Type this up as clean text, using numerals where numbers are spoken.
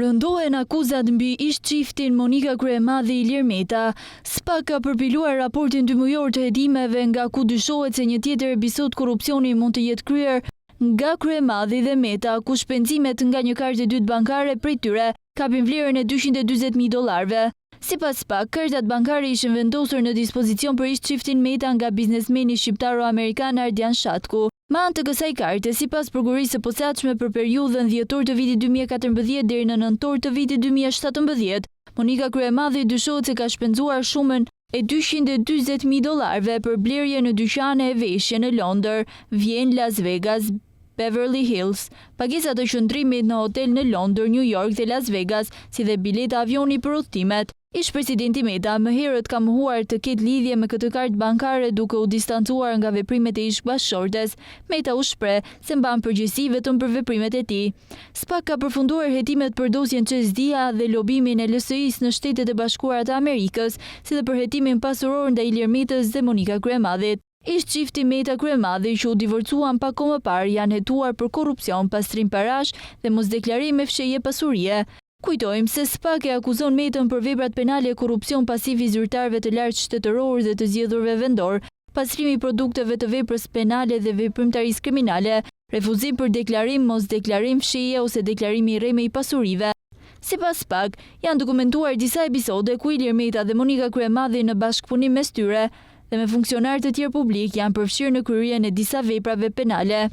Rëndohen akuzat mbi ish çiftin Monika Kryemadhi Ilir Meta. SPAK ka përpiluar raportin 2 mujor të hetimeve nga ku dyshohet se një tjetër episod korrupsioni mund të jetë kryer nga Kryemadhi dhe Meta, ku shpenzimet nga një kartë e dytë bankare prej tyre kapin vlerën e $240.000. Sipas SPAK, kartat bankare ishin vendosur në dispozicion për ish çiftin Meta nga biznesmeni shqiptaro-amerikan Ardian Shatku. Me anë të kësaj karte, sipas prokurisë së posaçme për periudhën dhjetor të vitit 2014 deri në nëntor të vitit 2017, Monika Kryemadhi dyshohet se ka shpenzuar shumën e $240.000 për blerje në dyqane e veshje në Londër, Vjenë, Las Vegas, Beverly Hills, pagesat të qëndrimit në hotel në Londër, New York dhe Las Vegas, si dhe bileta avioni për udhëtimet. Ish presidenti Meta më herët ka mohuar të ketë lidhje me këtë kartë bankare duke u distancuar nga veprimet e ish bashkëshortes. Meta u shpreh se mban përgjegjësi vetëm për veprimet e tij. SPAK ka përfunduar hetimet për dosjen Çesdia dhe lobimin e LSI-s në Shtetet e Bashkuara të Amerikës, si dhe për hetimin pasuror ndaj Ilir Metës dhe Monika Kryemadhit. Ish çifti Meta Kryemadhi që u divorcuan pak kohë më parë janë hetuar për korrupsion, pastrim parash dhe mosdeklarim me fshehje pasurie. Kujtojmë se SPAK e akuzon Metën për veprat penale e korrupsion pasiv i zyrtarëve të lartë shtetëror dhe të zgjedhurve vendor, pastrimi i produkteve të veprës penale dhe veprimtarisë kriminale, refuzim për deklarim, mosdeklarim, fshehje ose deklarimi i rreme i pasurive. Sipas SPAK, janë dokumentuar disa episode ku Ilir Meta dhe Monika Kryemadhi në bashkëpunim mes tyre dhe me funksionarë të tjerë publik janë përfshirë në kryerjen e disa veprave penale.